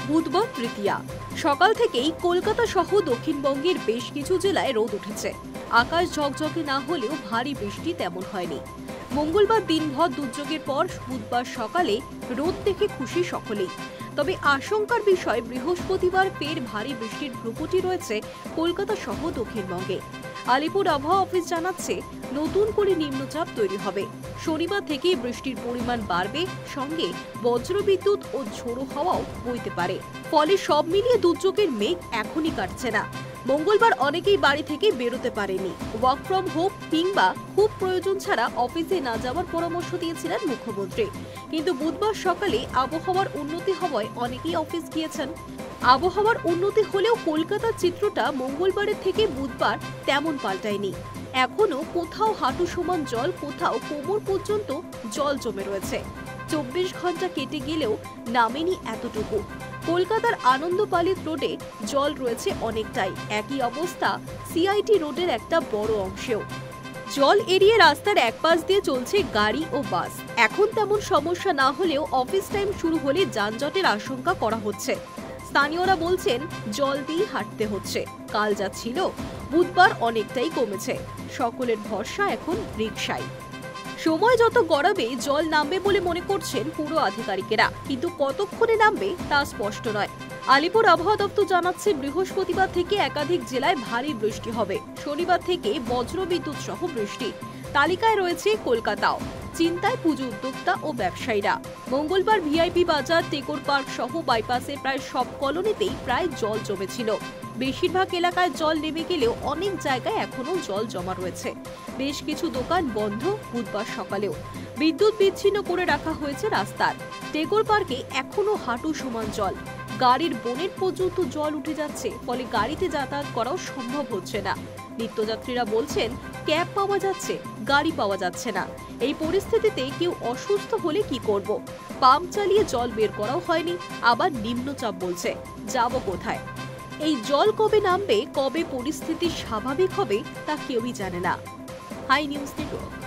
বুধবার তৃতীয়া সকাল থেকেই কলকাতা সহ দক্ষিণবঙ্গের বেশ কিছু জেলায় রোদ উঠেছে। আকাশ ঝকঝকে না হলেও ভারী বৃষ্টি তেমন হয়নি। মঙ্গলবার দিনভর দুর্যোগের পর বুধবার সকালে রোদ দেখে খুশি সকলেই। তবে আশঙ্কার বিষয় বৃহস্পতিবার ফের ভারী বৃষ্টির ভ্রুকুটি রয়েছে কলকাতা সহ দক্ষিণবঙ্গে। আলিপুর আবহাওয়া অফিস জানাচ্ছে, নতুন করে নিম্নচাপ তৈরি হবে। শনিবার থেকে বৃষ্টির পরিমাণ বাড়বে, সঙ্গে বজ্রবিদ্যুৎ ও ঝোড়ো হাওয়াও বইতে পারে। ফলে সব মিলিয়ে দুর্যোগের মেঘ এখনই কাটছে না। মঙ্গলবার অনেকেই বাড়ি থেকে বেরোতে পারেনি। ওয়ার্ক ফ্রম হোম কিংবা খুব প্রয়োজন ছাড়া অফিসে না যাওয়ার পরামর্শ দিয়েছিলেন মুখ্যমন্ত্রী। কিন্তু বুধবার সকালে আবহাওয়ার উন্নতি হওয়ায় অনেকেই অফিস গিয়েছেন। আবহাওয়ার উন্নতি হলেও কলকাতার চিত্রটা মঙ্গলবারের থেকে বুধবার তেমন পাল্টায়নি। এখনো কোথাও হাঁটু সমান জল, কোথাও কোমর পর্যন্ত জল জমে রয়েছে। 24 ঘন্টা কেটে গেলেও নামেনি এতটুকু। কলকাতার আনন্দপালিত রোডে জল রয়েছে অনেকটাই। একই অবস্থা সিআইটি রোডের একটা বড় অংশেও। জল এড়িয়ে রাস্তার এক পাশ দিয়ে চলছে গাড়ি ও বাস। এখন তেমন সমস্যা না হলেও অফিস টাইম শুরু হলে যানজটের আশঙ্কা করা হচ্ছে। স্থানীয়রা বলছেন, জল দিয়ে হাঁটতে হচ্ছে। কাল যা ছিল, বুধবার অনেকটাই কমেছে। সকলের ভরসা এখন রিকশায়। সময় যত গড়াবে জল নামবে বলে মনে করছেন পুর আধিকারিকেরা, কিন্তু কতক্ষণে নামবে তা স্পষ্ট নয়। আলিপুর আবহাওয়া দপ্তর জানাচ্ছে, বৃহস্পতিবার থেকে একাধিক জেলায় ভারী বৃষ্টি হবে। শনিবার থেকে বজ্রবিদ্যুৎ সহ বৃষ্টি। তালিকায় রয়েছে কলকাতাও। চিন্তায় পুজো উদ্যোক্তা ও ব্যবসায়ীরা। মঙ্গলবার ভিআইপি বাজার, টেকোর পার্ক সহ বাইপাসে প্রায় সব কলোনিতেই প্রায় জল জমেছিল। বেশিরভাগ এলাকায় জল নেমে গেলেও অনেক জায়গায় এখনো জল জমা রয়েছে। বেশ কিছু দোকান বন্ধ বুধবার সকালেও। বিদ্যুৎ বিচ্ছিন্ন করে রাখা হয়েছে রাস্তার। টেকোর পার্কে এখনো হাঁটু সমান জল। গাড়ির বোনেট পর্যন্ত জল উঠে যাচ্ছে, ফলে গাড়িতে যাতায়াত করাও সম্ভব হচ্ছে না। নিত্যযাত্রীরা বলছেন, ক্যাব পাওয়া যাচ্ছে, গাড়ি পাওয়া যাচ্ছে না। এই পরিস্থিতিতে কেউ অসুস্থ হলে কি করব? পাম্প চালিয়ে জল বের করাও হয়নি। আবার নিম্নচাপ বলছে, যাব কোথায়? এই জল কবে নামবে, কবে পরিস্থিতি স্বাভাবিক হবে তা কেউই জানে না। Hi News network.